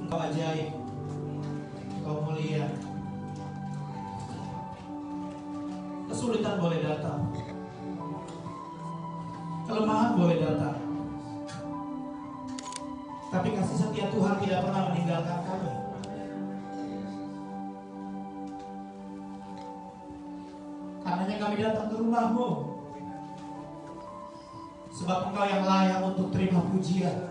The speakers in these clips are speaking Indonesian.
Engkau ajaib, Engkau mulia. Kesulitan boleh datang, kelemahan boleh datang, tapi kasih setia Tuhan tidak pernah meninggalkan kami. Karenanya kami datang ke rumah-Mu, sebab Engkau yang layak untuk terima pujian.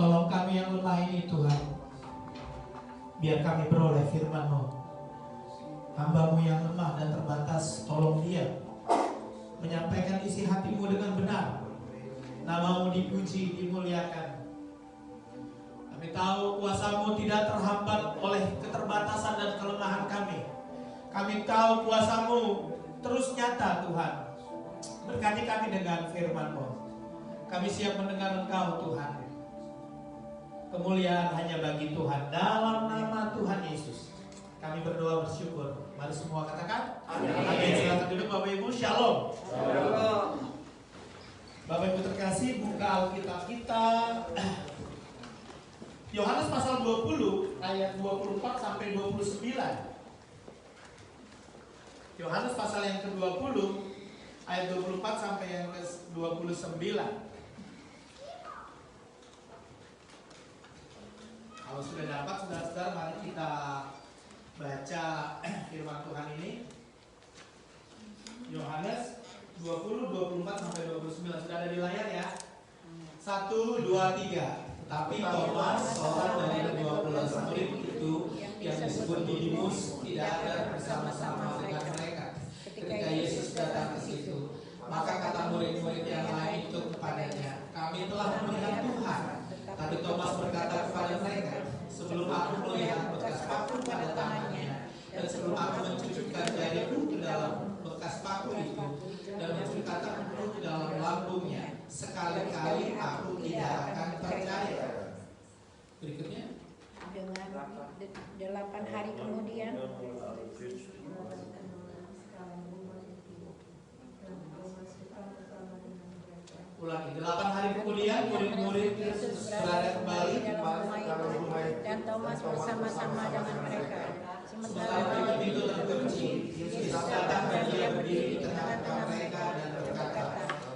Tolong kami yang lemah ini Tuhan, biar kami beroleh firman-Mu. Hamba-Mu yang lemah dan terbatas, tolong dia menyampaikan isi hati-Mu dengan benar. Nama-Mu dipuji, dimuliakan. Kami tahu kuasa-Mu tidak terhambat oleh keterbatasan dan kelemahan kami. Kami tahu kuasa-Mu terus nyata Tuhan. Berkati kami dengan firman-Mu. Kami siap mendengar Engkau Tuhan. Kemuliaan hanya bagi Tuhan. Dalam nama Tuhan Yesus kami berdoa bersyukur. Mari semua katakan amin. Silakan duduk Bapak Ibu. Shalom. Bapak Ibu terkasih, buka Alkitab kita Yohanes pasal 20 ayat 24 sampai 29. Yohanes pasal yang ke-20 ayat 24 sampai yang ke-29. Kalau sudah dapat, saudara-saudara, mari kita baca firman Tuhan ini. Yohanes 20, 24 sampai 29. Sudah ada di layar ya? 1, 2, 3. Tetapi Thomas, seorang dari 12 murid itu yang disebut Didimus, tidak ada bersama-sama dengan mereka ketika Yesus datang ke situ. Maka kata murid-murid yang lain itu kepadanya, kami telah melihat Tuhan. Tapi Thomas berkata kepada mereka, sebelum aku melihat bekas paku pada tangannya, dan sebelum aku mencucukkan jariku ke dalam bekas paku itu, dan mencucukkan tanganku ke dalam lambungnya, sekali-kali aku tidak akan percaya. Berikutnya, dengan 8 hari kemudian ulangi, 8 hari kemudian murid-murid Yesus berada kembali di dalam rumah itu, dan Thomas bersama-sama dengan mereka. Sementara pintu terkunci, Yesus datang dan dia berdiri di tengah-tengah mereka dan berkata,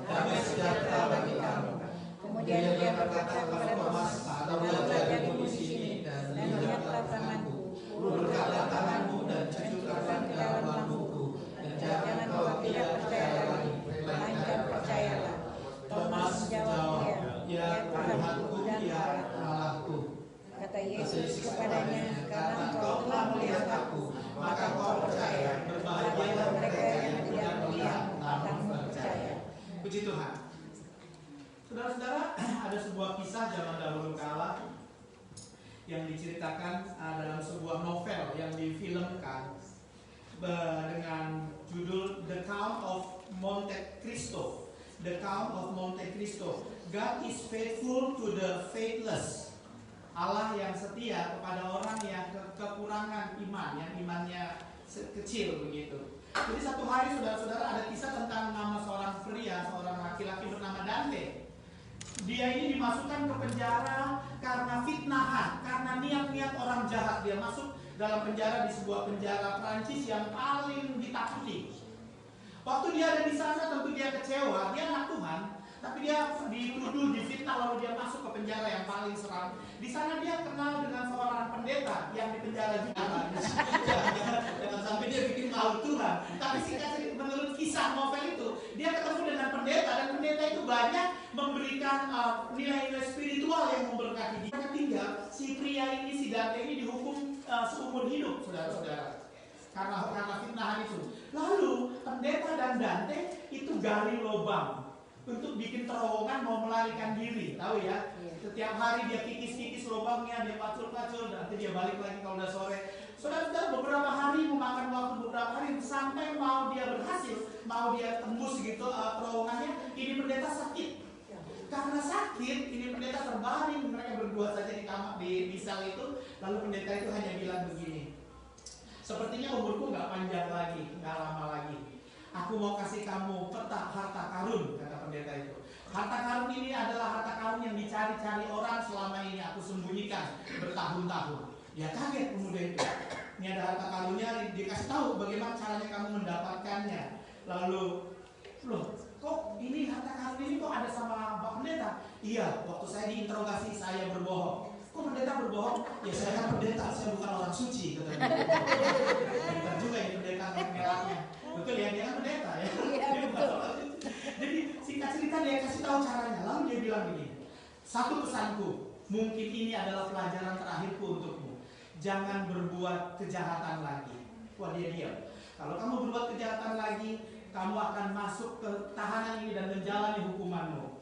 damai sejahtera bagi kamu. Kemudian dia berkata kepada Thomas, taruhlah jarimu di sini dan lihatlah tanganku, ulurkanlah tanganmu dan cucukkanlah ke dalam lambungku, dan jangan kau tidak percaya lagi, melainkan percayalah. Thomas menjawab dia, ya Tuhanku, ya Allahku. Kata Yesus kepadanya, karena engkau telah melihat aku, maka kau percaya. Berbahagialah mereka yang tidak melihat namun percaya. Puji Tuhan. Saudara-saudara, ada sebuah kisah zaman dahulu kala yang diceritakan dalam sebuah novel yang difilmkan dengan judul The Count of Monte Cristo. The Count of Monte Cristo. God is faithful to the faithless. Allah yang setia kepada orang yang kekurangan iman, yang imannya kecil begitu. Jadi satu hari saudara-saudara ada kisah tentang nama seorang pria, seorang laki-laki bernama Dante. Dia ini dimasukkan ke penjara karena fitnahan, karena niat-niat orang jahat. Dia masuk dalam penjara di sebuah penjara Prancis yang paling ditakuti. Waktu dia ada di sana tentu dia kecewa, dia anak Tuhan, tapi dia dituduh, difitnah, lalu dia masuk ke penjara yang paling seram. Di sana dia kenal dengan seorang pendeta yang di penjara juga. Jangan sampai dia bikin malu Tuhan. Tapi menurut kisah novel itu, dia ketemu dengan pendeta, dan pendeta itu banyak memberikan nilai-nilai spiritual yang memberkati dia. Tinggal si pria ini, si Dante ini dihukum seumur hidup, saudara-saudara. Karena fitnahan itu. Lalu pendeta dan Dante itu gali lubang untuk bikin terowongan mau melarikan diri, tahu ya? Setiap hari dia kikis-kikis lubangnya, dia pacul-pacul, dan nanti dia balik lagi kalau udah sore. Saudara-saudara, beberapa hari memakan waktu beberapa hari sampai mau dia berhasil, mau dia tembus gitu terowongannya. Ini pendeta sakit. Karena sakit, ini pendeta terbaring. Mereka berdua saja di kamar di sel itu. Lalu pendeta itu hanya bilang begini, sepertinya umurku nggak panjang lagi, nggak lama lagi. Aku mau kasih kamu peta harta karun, kata Harta karun ini adalah harta karun yang dicari-cari orang selama ini aku sembunyikan bertahun-tahun. Ya kaget pemuda itu. Ini ada harta karunnya, dikasih tahu bagaimana caranya kamu mendapatkannya. Lalu, loh, kok ini harta karun ini kok ada sama Pak Pendeta? Iya, waktu saya diinterogasi saya berbohong. Kok pendeta berbohong? Ya saya kan pendeta, saya bukan orang suci. Benar juga ini pendeta merahnya. Betul ya, dia kan pendeta ya. Dia bukan orang suci. Jadi singkat cerita dia kasih tahu caranya. Lalu dia bilang begini, satu pesanku, mungkin ini adalah pelajaran terakhirku untukmu. Jangan berbuat kejahatan lagi. Wah, dia diam. Kalau kamu berbuat kejahatan lagi, kamu akan masuk ke tahanan ini dan menjalani hukumanmu.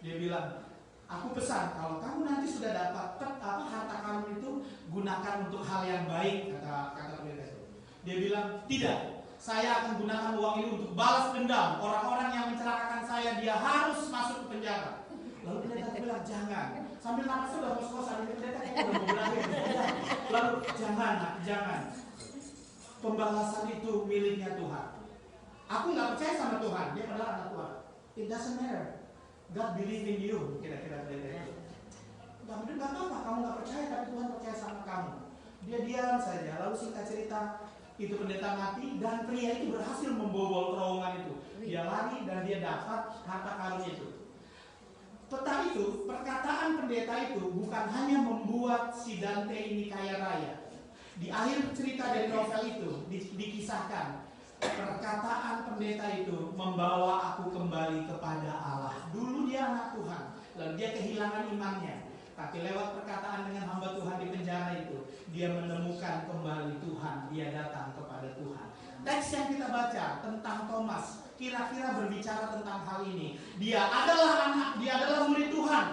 Dia bilang, aku pesan kalau kamu nanti sudah dapat harta karun itu, gunakan untuk hal yang baik, kata pendeta itu. Dia bilang, tidak. Saya akan gunakan uang ini untuk balas dendam. Orang-orang yang mencelakakan saya, dia harus masuk ke penjara. Lalu pendeta bilang, jangan. Sambil napasnya udah ngos-ngosan, pendeta kayak udah mau berakhir. Lalu, jangan nak, jangan. Pembalasan itu miliknya Tuhan. Aku nggak percaya sama Tuhan, dia adalah anak Tuhan. It doesn't matter. God believe in you. Kira-kira pendeta itu. Nggak apa-apa, kamu nggak percaya, tapi Tuhan percaya sama kamu. Dia diam saja. Lalu singkat cerita, itu pendeta mati dan pria itu berhasil membobol terowongan itu. Dia lari dan dia dapat harta karun itu. Peta itu, perkataan pendeta itu bukan hanya membuat si Dante ini kaya raya. Di akhir cerita dari novel itu dikisahkan, perkataan pendeta itu membawa aku kembali kepada Allah. Dulu dia anak Tuhan, lalu dia kehilangan imannya. Tapi lewat perkataan dengan hamba Tuhan di penjara itu, dia menemukan kembali Tuhan, dia datang kepada Tuhan. Teks yang kita baca tentang Thomas kira-kira berbicara tentang hal ini. Dia adalah anak, dia adalah murid Tuhan.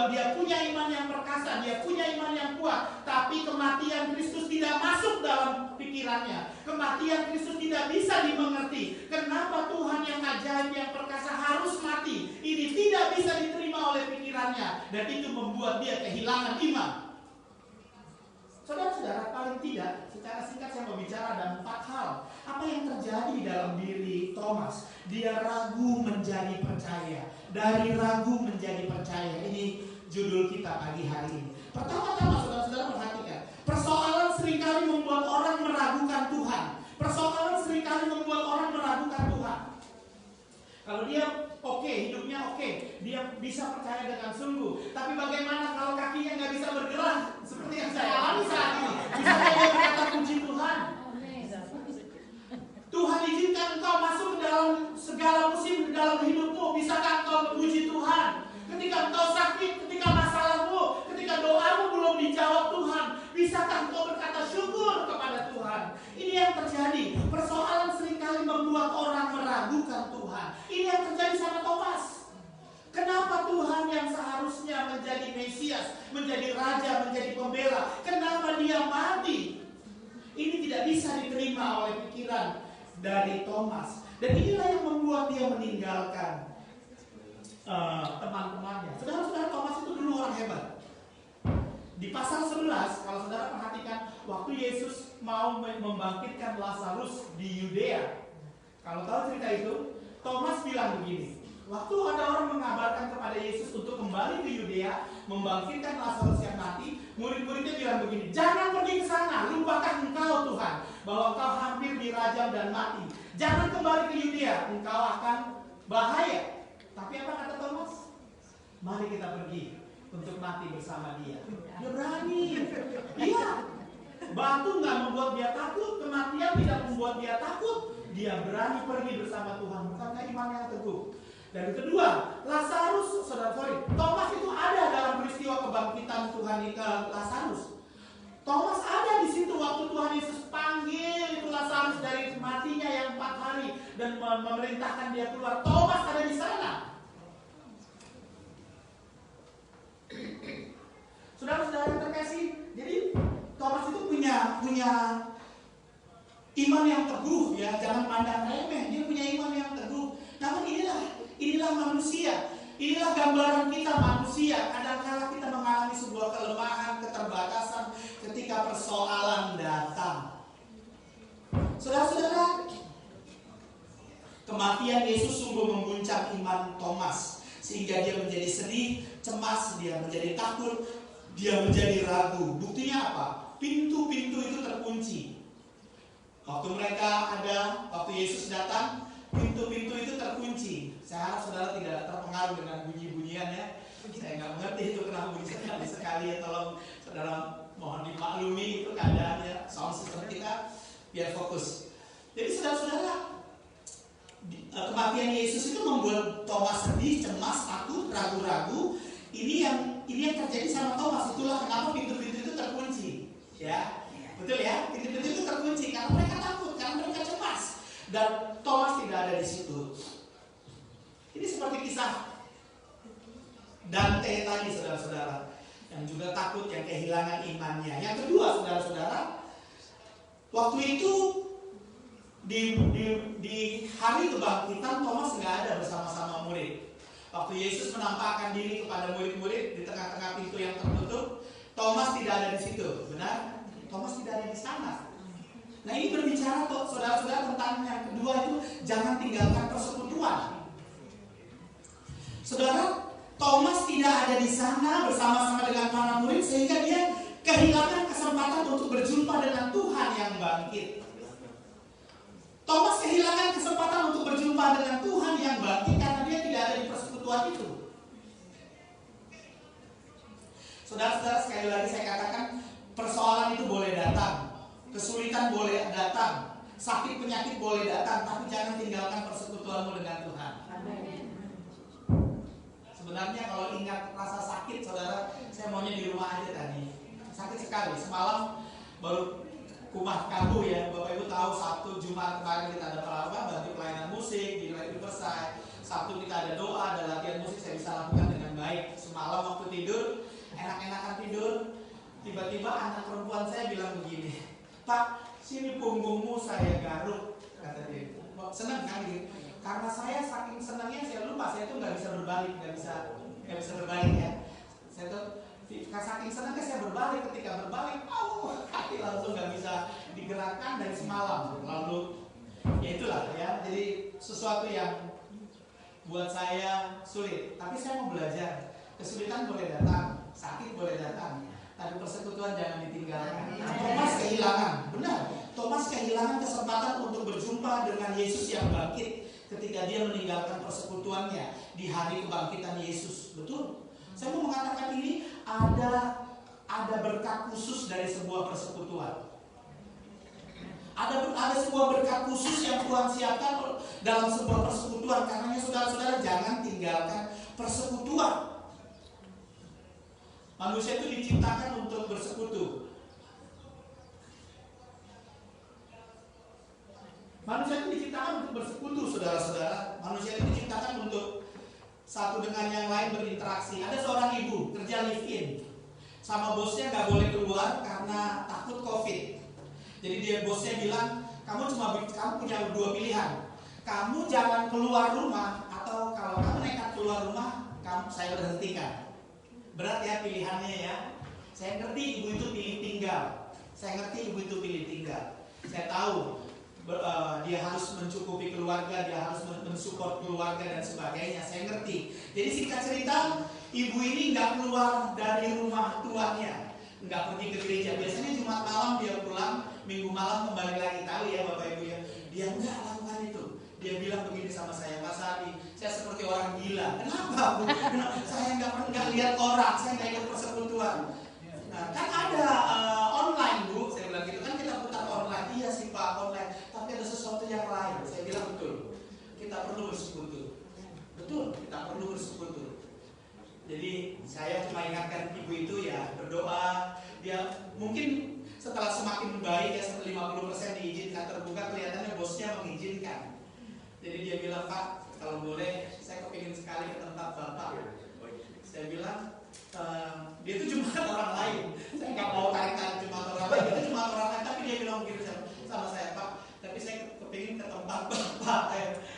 Dia punya iman yang perkasa, dia punya iman yang kuat. Tapi kematian Kristus tidak masuk dalam pikirannya. Kematian Kristus tidak bisa dimengerti. Kenapa Tuhan yang ajaib, yang perkasa harus mati? Ini tidak bisa diterima oleh pikirannya. Dan itu membuat dia kehilangan iman. Saudara-saudara, paling tidak secara singkat saya mau bicara ada 4 hal. Apa yang terjadi di dalam diri Thomas? Dia ragu menjadi percaya. Dari ragu menjadi percaya. Ini judul kita pagi hari ini. Pertama-tama saudara-saudara perhatikan, persoalan seringkali membuat orang meragukan Tuhan. Persoalan seringkali membuat orang meragukan Tuhan. Kalau dia oke, hidupnya oke, dia bisa percaya dengan sungguh. Tapi bagaimana kalau kakinya nggak bisa bergerak? Seperti yang saya alami saat ini. Bisa dia berkata puji Tuhan? Tuhan izinkan engkau masuk ke dalam segala musim di dalam hidupmu. Bisakah engkau memuji Tuhan? Ketika engkau sakit, ketika masalahmu, ketika doamu belum dijawab Tuhan, bisakah engkau berkata syukur kepada Tuhan? Ini yang terjadi. Persoalan seringkali membuat orang meragukan Tuhan. Ini yang terjadi sama Thomas. Kenapa Tuhan yang seharusnya menjadi Mesias, menjadi Raja, menjadi Pembela, kenapa dia mati? Ini tidak bisa diterima oleh pikiran dari Thomas. Dan inilah yang membuat dia meninggalkan teman-temannya. Saudara-saudara, Thomas itu dulu orang hebat. Di pasal 11, kalau saudara perhatikan, waktu Yesus mau membangkitkan Lazarus di Yudea. Kalau tahu cerita itu, Thomas bilang begini. Waktu ada orang mengabarkan kepada Yesus untuk kembali ke Yudea, membangkitkan Lazarus yang mati, murid-muridnya bilang begini, jangan pergi ke sana, lupakan engkau Tuhan, bahwa engkau hampir dirajam dan mati. Jangan kembali ke Yudea, engkau akan bahaya. Tapi apa kata Thomas? Mari kita pergi untuk mati bersama dia. Dia berani. Iya. Batu nggak membuat dia takut, kematian tidak membuat dia takut. Dia berani pergi bersama Tuhan. Bukankah iman yang teguh? Dan kedua, Thomas itu ada dalam peristiwa kebangkitan Tuhan ke Lazarus. Thomas ada di situ waktu Tuhan Yesus panggil itu Lazarus dari matinya yang 4 hari dan memerintahkan dia keluar. Thomas ada di sana. Saudara-saudara yang terkasih, jadi Thomas itu punya iman yang teguh, ya, jangan pandang remeh. Dia punya iman yang teguh. Namun inilah manusia. Inilah gambaran kita manusia. Kadang-kadang kita mengalami sebuah kelemahan, keterbatasan ketika persoalan datang. Saudara-saudara, kematian Yesus sungguh mengguncang iman Thomas. sehingga dia menjadi sedih, cemas, dia menjadi takut, dia menjadi ragu. Buktinya apa? Pintu-pintu itu terkunci. Waktu Yesus datang, pintu-pintu itu terkunci. Saya harap saudara tidak terpengaruh dengan bunyi-bunyian ya. Saya nggak mengerti itu kenapa bunyi sekali ya. Tolong saudara mohon dimaklumi itu keadaannya. Sound system kita biar fokus. Jadi saudara-saudara, kematian Yesus itu membuat Thomas sedih, cemas, takut, ragu-ragu. Ini yang terjadi sama Thomas. Itulah kenapa pintu-pintu itu terkunci. Ya. Betul ya, pintu-pintu itu terkunci karena mereka takut, karena mereka cemas, dan Thomas tidak ada di situ. Ini seperti kisah Dante tadi, saudara-saudara, yang juga takut, yang kehilangan imannya. Yang kedua, saudara-saudara, waktu itu di hari kebangkitan Thomas nggak ada bersama-sama murid. Waktu Yesus menampakkan diri kepada murid-murid di tengah-tengah pintu yang tertutup, Thomas tidak ada di situ, benar? Thomas tidak ada di sana. Nah, ini berbicara saudara-saudara tentang yang kedua itu, jangan tinggalkan persekutuan. Saudara, Thomas tidak ada di sana bersama-sama dengan para murid sehingga dia kehilangan kesempatan untuk berjumpa dengan Tuhan yang bangkit. Thomas kehilangan kesempatan untuk berjumpa dengan Tuhan yang bangkit karena dia tidak ada di persekutuan itu. Saudara-saudara, sekali lagi saya katakan, persoalan itu boleh datang, kesulitan boleh datang, sakit penyakit boleh datang, tapi jangan tinggalkan persekutuanmu dengan Tuhan. Sebenarnya kalau ingat rasa sakit, saudara, saya maunya di rumah aja tadi. Sakit sekali. Semalam baru kumah kambuh ya, Bapak Ibu tahu Sabtu Jumat kemarin kita ada bantu pelayanan musik di Riverside. Sabtu kita ada doa, ada latihan musik, saya bisa lakukan dengan baik. Semalam waktu tidur, enak-enakan tidur. Tiba-tiba anak perempuan saya bilang begini, "Pak, sini punggungmu saya garuk," kata dia. Senang kan gitu? Karena saya saking senangnya saya lupa, saya tuh nggak bisa berbalik ya. Saya tuh saking senangnya saya berbalik, ketika berbalik, kaki langsung nggak bisa digerakkan dari semalam. Lalu ya itulah ya, jadi sesuatu yang buat saya sulit. Tapi saya mau belajar. Kesulitan boleh datang, sakit boleh datang, tapi persekutuan jangan ditinggalkan. Thomas kehilangan, benar. Thomas kehilangan kesempatan untuk berjumpa dengan Yesus yang bangkit ketika dia meninggalkan persekutuannya di hari kebangkitan Yesus. Betul. Saya mau mengatakan ini ada berkat khusus dari sebuah persekutuan. Ada sebuah berkat khusus yang Tuhan siapkan dalam sebuah persekutuan. Karenanya saudara-saudara jangan tinggalkan persekutuan. Manusia itu diciptakan untuk bersekutu. Manusia itu diciptakan untuk bersekutu, saudara-saudara. Manusia itu diciptakan untuk satu dengan yang lain berinteraksi. Ada seorang ibu kerja live-in, sama bosnya nggak boleh keluar karena takut COVID. Jadi bosnya bilang, kamu punya dua pilihan. Kamu jangan keluar rumah, atau kalau kamu nekat keluar rumah, saya berhentikan. Berat ya pilihannya ya. Saya ngerti ibu itu pilih tinggal. Saya tahu dia harus mencukupi keluarga, dia harus mensupport keluarga dan sebagainya. Saya ngerti. Jadi singkat cerita, ibu ini nggak keluar dari rumah tuannya, nggak pergi ke gereja. Biasanya Jumat malam dia pulang, Minggu malam kembali lagi. Tahu ya Bapak Ibu ya. Dia nggak lakukan itu. Dia bilang begini sama saya, "Mas Adi, saya seperti orang gila." "Kenapa, Bu?" "Saya nggak lihat orang, saya nggak ikut persekutuan." "Nah, kan ada online, Bu." Saya bilang gitu, "Kan kita putar online." "Iya sih Pak, online. Tapi ada sesuatu yang lain." Saya bilang, "Betul, kita perlu bersekutu." Betul, kita perlu bersekutu. Jadi saya cuma ingatkan ibu itu ya berdoa. Dia mungkin setelah semakin baik ya, 50% diizinkan terbuka, kelihatannya bosnya mengizinkan. Jadi dia bilang, "Pak, kalau boleh saya kepingin sekali ke tempat Bapak." Saya bilang, dia itu cuma orang lain. Saya nggak mau tarik-tarik cuma orang lain. Itu cuma orang lain, tapi dia bilang begitu sama saya, "Pak, tapi saya kepingin ke tempat Bapak."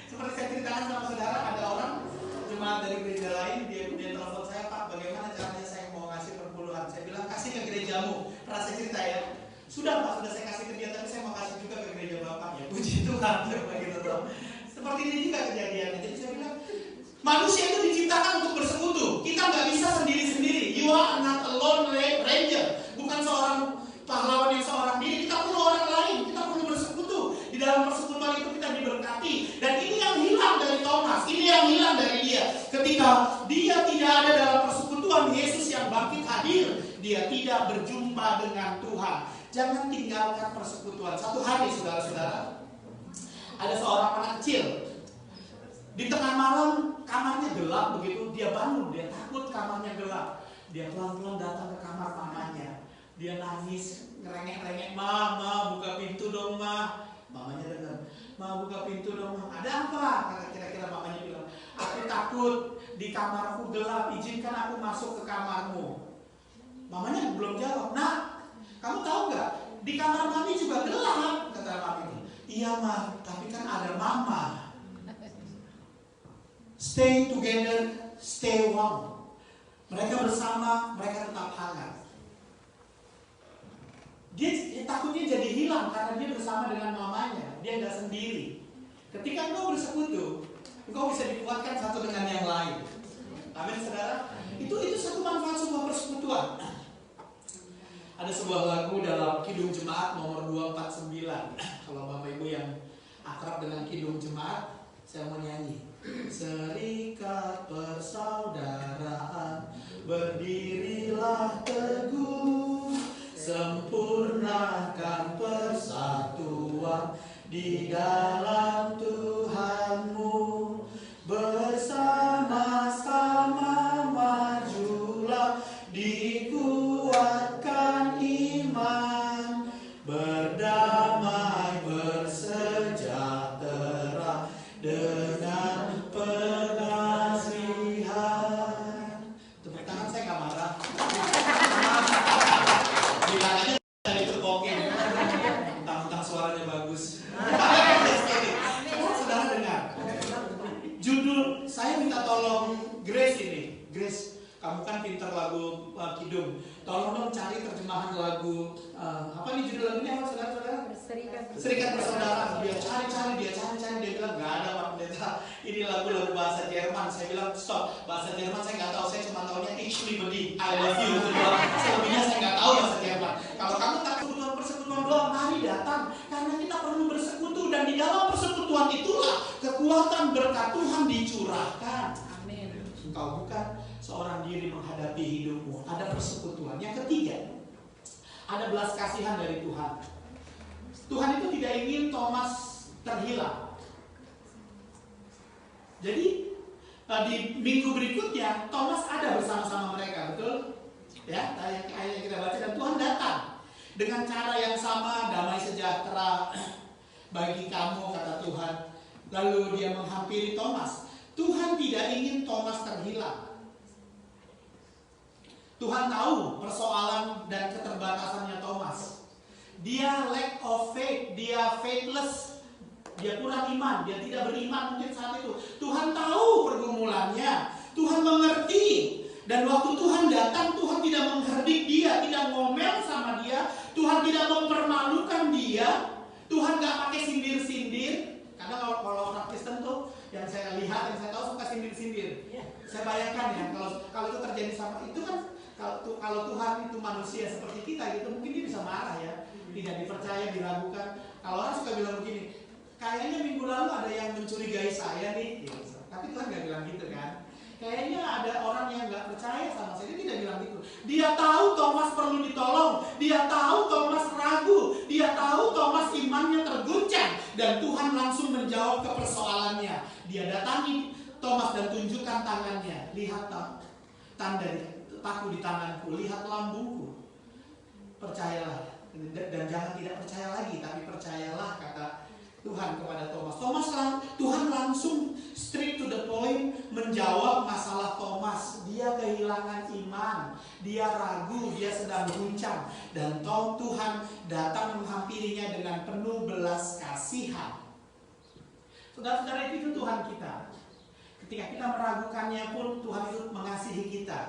Seperti saya ceritakan sama saudara, ada orang jemaat dari gereja lain, dia telepon saya, "Pak, bagaimana caranya saya mau ngasih perpuluhan?" Saya bilang, "Kasih ke gerejamu." Pernah saya cerita ya. "Sudah Pak, sudah saya kasih ke dia, tapi saya mau kasih juga ke gereja Bapak." Ya puji Tuhan, begitu dong. Seperti ini juga kejadiannya. Jadi saya bilang, manusia itu diciptakan untuk Ketika dia tidak ada dalam persekutuan, Yesus yang bangkit hadir, dia tidak berjumpa dengan Tuhan. Jangan tinggalkan persekutuan. Satu hari, saudara-saudara, ada seorang anak kecil. Di tengah malam kamarnya gelap begitu, dia bangun, dia takut kamarnya gelap. Dia pelan-pelan datang ke kamar mamanya. Dia nangis, ngerengek-rengek, "Mama, buka pintu dong, Ma." Mamanya dengar, "Ma, buka pintu dong, Ma." "Ada apa?" Kira-kira mamanya bilang, "Aku takut di kamarku gelap, izinkan aku masuk ke kamarmu." Mamanya belum jawab. "Nak, kamu tahu nggak? Di kamar mami juga gelap," kata mami. "Iya, Ma, tapi kan ada Mama." Stay together, stay warm. Mereka bersama, mereka tetap hangat. Dia takutnya jadi hilang karena dia bersama dengan mamanya. Dia nggak sendiri. Ketika engkau bersekutu, engkau bisa dikuatkan satu dengan yang lain. Amin, saudara. Itu satu manfaat sebuah persekutuan. Ada sebuah lagu dalam Kidung Jemaat nomor 249. Kalau Bapak Ibu yang akrab dengan Kidung Jemaat, saya mau nyanyi. Serikat persaudaraan, berdirilah teguh, sempurnakan persatuan di dalam Tuhanmu. Bersama-sama majulah, dikuatkan iman, berdamai bersejahtera dengan pengasihan. Tepuk tangan, saya nggak marah. Bilang aja dari cekokin. Tentang suaranya bagus. Saudara dengar. Judul saya minta tolong Grace ini. Grace, kamu kan pintar lagu kidung. Tolong dong cari terjemahan lagu apa nih judul lagunya, apa saudara-saudara? Serikat Persaudaraan. Dia cari, dia bilang nggak ada, Pak Pendeta. Ini lagu bahasa Jerman. Saya bilang stop, bahasa Jerman saya nggak tahu. Saya cuma tahunya Ich liebe dich, I love you. Selebihnya saya nggak tahu bahasa Jerman. Kalau kamu tak persekutuan doang, mari datang, karena kita perlu bersekutu, dan di dalam persekutuan itulah kekuatan berkat Tuhan dicurahkan. Amin. Engkau bukan seorang diri menghadapi hidupmu, ada persekutuan. Yang ketiga, ada belas kasihan dari Tuhan. Tuhan itu tidak ingin Thomas terhilang. Jadi di minggu berikutnya Thomas ada bersama-sama mereka, betul? Ya, ayat yang kita baca, dan Tuhan datang dengan cara yang sama, damai sejahtera bagi kamu, kata Tuhan. Lalu dia menghampiri Thomas. Tuhan tidak ingin Thomas terhilang. Tuhan tahu persoalan dan keterbatasannya Thomas. Dia lack of faith, dia faithless, dia kurang iman, dia tidak beriman mungkin saat itu. Tuhan tahu pergumulannya, Tuhan mengerti. Dan waktu Tuhan datang, Tuhan tidak mengherdik dia, tidak ngomel sama dia, Tuhan tidak mempermalukan dia, Tuhan gak pakai sindir-sindir. Karena kalau orang Kristen tuh, yang saya lihat, yang saya tahu suka sindir-sindir. Saya bayangkan ya, kalau itu terjadi sama, itu kan kalau Tuhan itu manusia seperti kita gitu, mungkin dia bisa marah ya, tidak dipercaya, diragukan. Kalau orang suka bilang begini, kayaknya minggu lalu ada yang mencurigai saya nih, gitu. Tapi Tuhan gak bilang gitu kan. Kayaknya ada orang yang gak percaya sama saya, dia tidak bilang gitu. Dia tahu Thomas perlu ditolong, dia tahu Thomas ragu, dia tahu Thomas imannya terguncang, dan Tuhan langsung menjawab ke persoalannya. Dia datangi Thomas dan tunjukkan tangannya. Lihat tanda paku di tanganku, lihat lambungku. Percayalah, dan jangan tidak percaya lagi, tapi percayalah, kata Tuhan kepada Thomas. Tuhan langsung straight to the point menjawab masalah Thomas. Dia kehilangan iman, dia ragu, dia sedang guncang, dan Tuhan datang menghampirinya dengan penuh belas kasihan. Saudara-saudara, itu Tuhan kita. Ketika kita meragukannya pun, Tuhan itu mengasihi kita.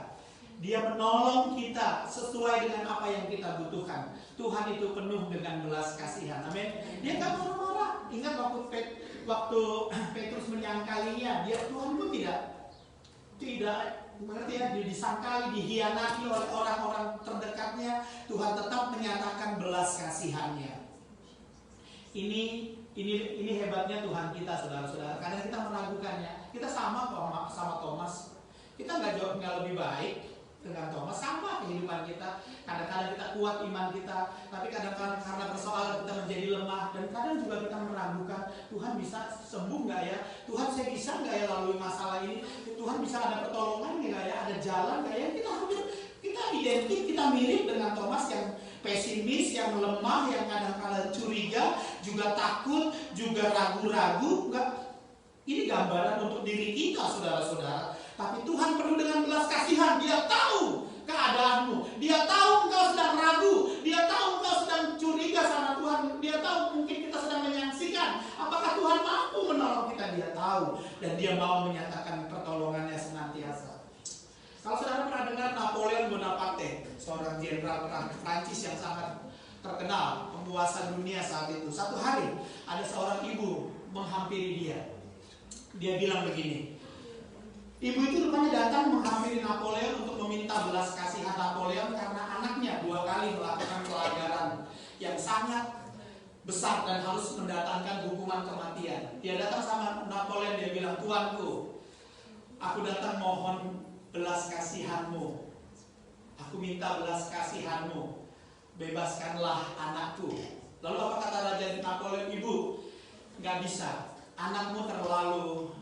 Dia menolong kita sesuai dengan apa yang kita butuhkan. Tuhan itu penuh dengan belas kasihan. Amin. Dia gak marah-marah. Ingat waktu Petrus menyangkalinya, Tuhan pun tidak mengerti ya, disangkali, dihianati oleh orang-orang terdekatnya. Tuhan tetap menyatakan belas kasihannya. Ini hebatnya Tuhan kita, saudara-saudara. Kadang kita meragukannya. Kita sama kok sama Thomas. Kita nggak lebih baik dengan Thomas. Sama kehidupan kita. Kadang-kadang kita kuat iman kita, tapi kadang-kadang karena persoalan kita menjadi lemah, dan kadang juga kita meragukan, Tuhan bisa sembuh nggak ya? Tuhan, saya bisa nggak ya lalui masalah ini? Tuhan, bisa ada pertolongan nggak ya? Ada jalan nggak ya? Kita identik, kita mirip dengan Thomas yang pesimis, yang lemah, yang kadang-kadang curiga, juga takut, juga ragu-ragu. Ini gambaran untuk diri kita, saudara-saudara. Tapi Tuhan penuh dengan belas kasihan. Dia tahu keadaanmu. Dia tahu engkau sedang ragu. Dia tahu engkau sedang curiga sama Tuhan. Dia tahu mungkin kita sedang menyaksikan apakah Tuhan mampu menolong kita. Dia tahu. Dan dia mau menyatakan pertolongannya senantiasa. Kalau saudara pernah dengar Napoleon Bonaparte, seorang jenderal perang Prancis yang sangat terkenal, penguasa dunia saat itu. Satu hari ada seorang ibu menghampiri dia. Dia bilang begini, ibu itu rupanya datang menghampiri Napoleon untuk meminta belas kasihan Napoleon karena anaknya 2 kali melakukan pelanggaran yang sangat besar dan harus mendatangkan hukuman kematian. Dia datang sama Napoleon, dia bilang, "Tuanku, aku datang mohon belas kasihanmu. Aku minta belas kasihanmu. Bebaskanlah anakku." Lalu apa kata Raja Napoleon? "Ibu, gak bisa. Anakmu terlalu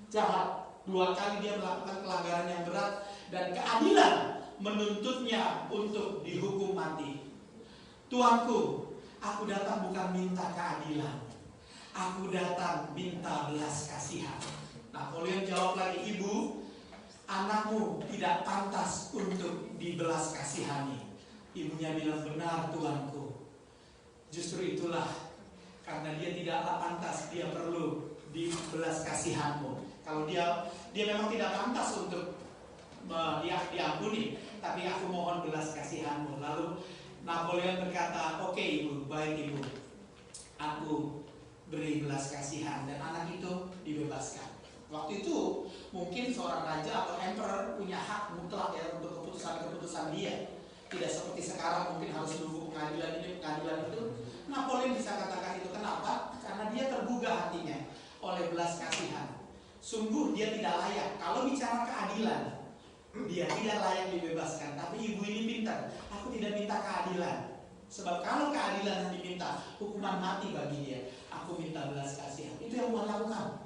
jahat. 2 kali dia melakukan pelanggaran yang berat dan keadilan menuntutnya untuk dihukum mati. Tuanku, aku datang bukan minta keadilan. Aku datang minta belas kasihan." Napoleon jawab lagi, "Ibu, anakmu tidak pantas untuk dibelas kasihani." Ibunya bilang, "Benar tuanku. Justru itulah, karena dia tidaklah pantas, dia perlu dibelas kasihanmu. Kalau dia memang tidak pantas untuk diampuni, tapi aku mohon belas kasihanmu." Lalu Napoleon berkata, "Oke ibu, baik ibu, aku beri belas kasihan," dan anak itu dibebaskan. Waktu itu mungkin seorang raja atau emperor punya hak mutlak ya untuk keputusan-keputusan dia. Tidak seperti sekarang mungkin harus nunggu pengadilan ini, pengadilan itu. Napoleon bisa katakan itu. Kenapa? Karena dia tergugah hatinya oleh belas kasihan. Sungguh dia tidak layak. Kalau bicara keadilan, dia tidak layak dibebaskan. Tapi ibu ini pintar. Aku tidak minta keadilan. Sebab kalau keadilan yang diminta, hukuman mati bagi dia. Aku minta belas kasihan. Itu yang Tuhan lakukan.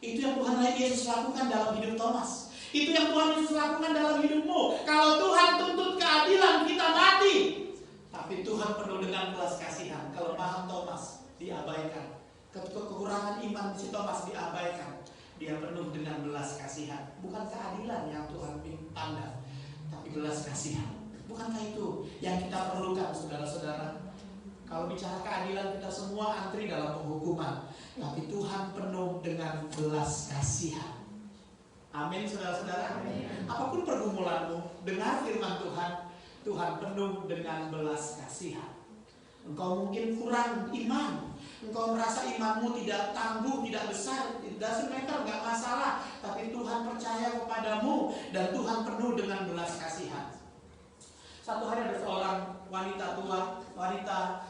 Itu yang Tuhan Yesus lakukan dalam hidup Thomas. Itu yang Tuhan Yesus lakukan dalam hidupmu. Kalau Tuhan tuntut keadilan, kita mati. Tapi Tuhan penuh dengan belas kasihan. Kelemahan Thomas diabaikan. Kekurangan iman si Thomas diabaikan. Dia penuh dengan belas kasihan. Bukan keadilan yang Tuhan pandang, tapi belas kasihan. Bukankah itu yang kita perlukan, saudara-saudara? Kalau bicara keadilan, kita semua antri dalam penghukuman. Tapi Tuhan penuh dengan belas kasihan. Amin, saudara-saudara. Apapun pergumulanmu, dengar firman Tuhan. Tuhan penuh dengan belas kasihan. Engkau mungkin kurang iman. Engkau merasa imanmu tidak tangguh, tidak besar, doesn't matter, gak masalah. Tapi Tuhan percaya kepadamu dan Tuhan penuh dengan belas kasihan. Satu hari ada seorang wanita tua, wanita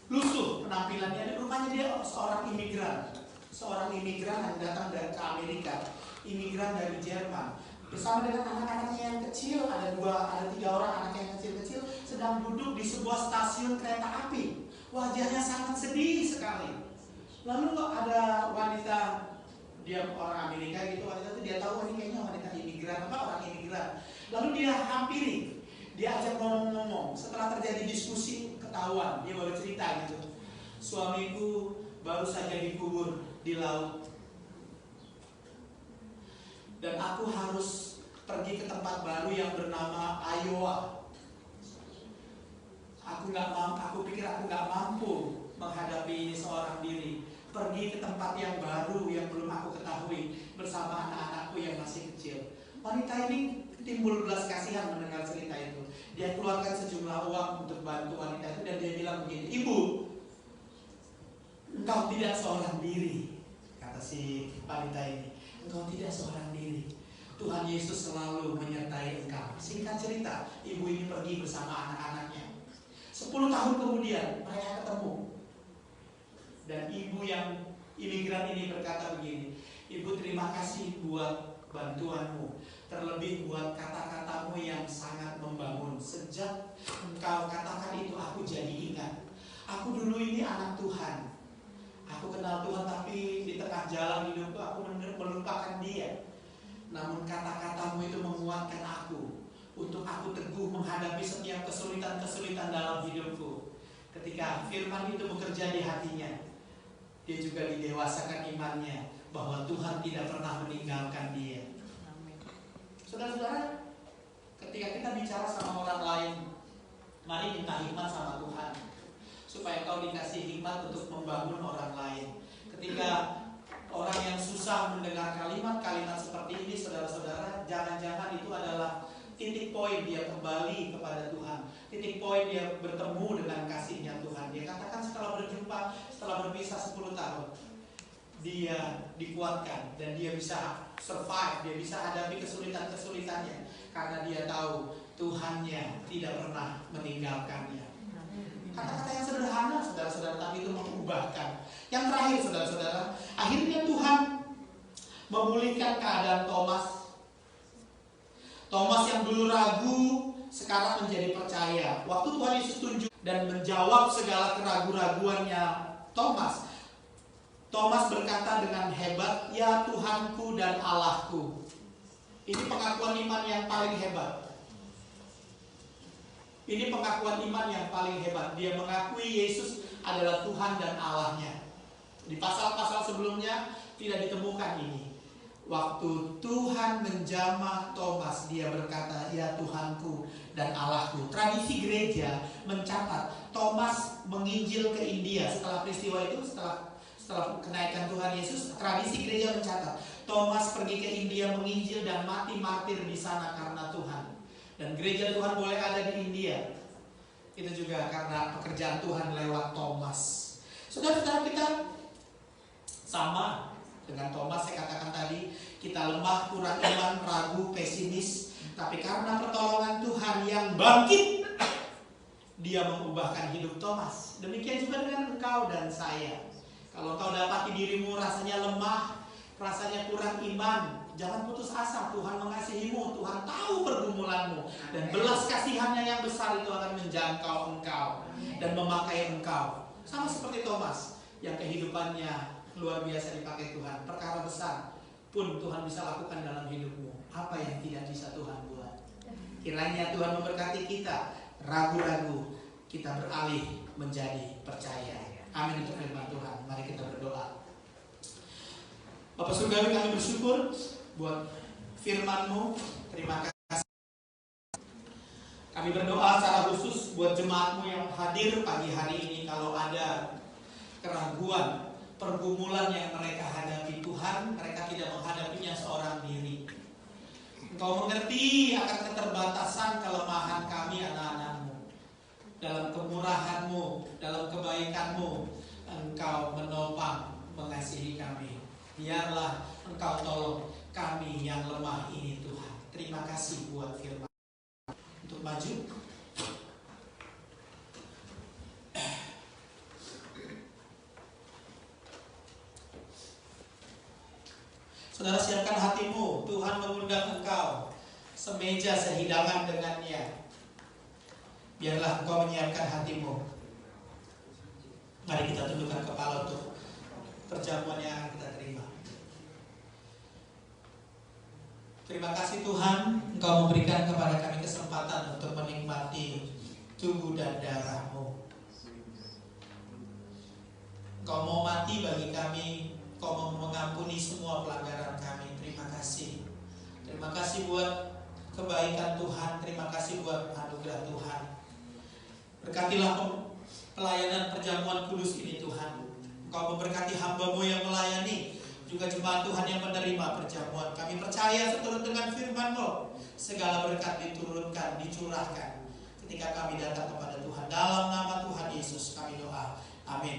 lusuh penampilannya. Rupanya dia seorang imigran. Seorang imigran yang datang dari Amerika. Imigran dari Jerman. Bersama dengan anak-anaknya yang kecil, ada 3 orang anak yang kecil-kecil sedang duduk di sebuah stasiun kereta api. Wajahnya sangat sedih sekali. Lalu ada wanita, dia orang Amerika gitu, wanita itu dia tahu ini kayaknya wanita imigran, orang imigran. Lalu dia hampiri, dia ajak ngomong-ngomong. Setelah terjadi diskusi, ketahuan, dia baru cerita gitu. Suamiku baru saja dikubur di laut. Dan aku harus pergi ke tempat baru yang bernama Iowa. Aku pikir aku nggak mampu menghadapi seorang diri. Pergi ke tempat yang baru yang belum aku ketahui bersama anak-anakku yang masih kecil. Wanita ini timbul belas kasihan mendengar cerita itu. Dia keluarkan sejumlah uang untuk bantu wanita itu dan dia bilang begini, "Ibu, engkau tidak seorang diri," kata si wanita ini. "Engkau tidak seorang diri. Tuhan Yesus selalu menyertai engkau." Singkat cerita, ibu ini pergi bersama anak-anaknya. 10 tahun kemudian mereka ketemu. Dan ibu yang imigran ini berkata begini, "Ibu, terima kasih Bu, buat bantuanmu, terlebih buat kata-katamu yang sangat membangun. Sejak engkau katakan itu, aku jadi ingat, aku dulu ini anak Tuhan. Aku kenal Tuhan, tapi di tengah jalan hidupku aku melupakan Dia. Namun kata-katamu itu menguatkan aku untuk aku teguh menghadapi setiap kesulitan-kesulitan dalam hidupku. Ketika firman itu bekerja di hatinya, dia juga didewasakan imannya bahwa Tuhan tidak pernah meninggalkan dia. Saudara-saudara, ketika kita bicara sama orang lain, mari minta hikmat sama Tuhan, supaya kau dikasih hikmat untuk membangun orang lain. Ketika orang yang susah mendengar kalimat-kalimat seperti ini, saudara-saudara, jangan-jangan itu adalah titik poin dia kembali kepada Tuhan, titik poin dia bertemu dengan kasihnya Tuhan. Dia katakan setelah berjumpa, setelah berpisah 10 tahun, dia dikuatkan dan dia bisa survive, dia bisa hadapi kesulitan-kesulitannya, karena dia tahu Tuhannya tidak pernah meninggalkannya. Kata-kata yang sederhana, saudara-saudara, tapi itu mengubahkan. Yang terakhir, saudara-saudara, akhirnya Tuhan memulihkan keadaan Thomas. Thomas yang dulu ragu, sekarang menjadi percaya. Waktu Tuhan Yesus tunjuk dan menjawab segala keraguan-raguannya Thomas, Thomas berkata dengan hebat, "Ya Tuhanku dan Allahku." Ini pengakuan iman yang paling hebat. Ini pengakuan iman yang paling hebat. Dia mengakui Yesus adalah Tuhan dan Allahnya. Di pasal-pasal sebelumnya tidak ditemukan ini. Waktu Tuhan menjamah Thomas, dia berkata, "Ya Tuhanku dan Allahku." Tradisi gereja mencatat Thomas menginjil ke India setelah peristiwa itu, setelah kenaikan Tuhan Yesus. Tradisi gereja mencatat Thomas pergi ke India menginjil dan mati martir di sana karena Tuhan. Dan gereja Tuhan boleh ada di India, itu juga karena pekerjaan Tuhan lewat Thomas. Saudara-saudara, kita sama dengan Thomas. Saya katakan tadi, kita lemah, kurang iman, ragu, pesimis. Tapi karena pertolongan Tuhan yang bangkit, dia mengubahkan hidup Thomas. Demikian juga dengan engkau dan saya. Kalau engkau dapati dirimu rasanya lemah, rasanya kurang iman, jangan putus asa. Tuhan mengasihimu, Tuhan tahu pergumulanmu, dan belas kasihannya yang besar itu akan menjangkau engkau dan memakai engkau. Sama seperti Thomas yang kehidupannya luar biasa dipakai Tuhan. Perkara besar pun Tuhan bisa lakukan dalam hidupmu. Apa yang tidak bisa Tuhan buat? Kiranya Tuhan memberkati kita. Ragu-ragu, kita beralih menjadi percaya. Amin untuk firman Tuhan. Mari kita berdoa. Bapak Surgawi, kami bersyukur buat firman-Mu. Terima kasih. Kami berdoa secara khusus buat jemaat-Mu yang hadir pagi hari ini. Kalau ada keraguan, pergumulan yang mereka hadapi, Tuhan, mereka tidak menghadapinya seorang diri. Engkau mengerti akan keterbatasan kelemahan kami anak-anak-Mu. Dalam kemurahan-Mu, dalam kebaikan-Mu, Engkau menopang, mengasihi kami. Biarlah Engkau tolong kami yang lemah ini, Tuhan. Terima kasih buat firman. Untuk maju. Saudara, siapkan hatimu. Tuhan mengundang engkau semeja sehidangan dengannya. Biarlah engkau menyiapkan hatimu. Mari kita tundukkan kepala untuk perjamuan yang akan kita terima. Terima kasih Tuhan, Engkau memberikan kepada kami kesempatan untuk menikmati tubuh dan darah-Mu. Engkau mau mati bagi kami, Engkau mau mengampuni semua pelanggaran kami. Terima kasih. Terima kasih buat kebaikan Tuhan. Terima kasih buat anugerah Tuhan. Berkatilah pelayanan perjamuan kudus ini Tuhan. Engkau memberkati hamba-Mu yang melayani, juga jemaat Tuhan yang menerima perjamuan. Kami percaya seturut dengan firman-Mu, segala berkat diturunkan, dicurahkan ketika kami datang kepada Tuhan. Dalam nama Tuhan Yesus kami doa. Amin.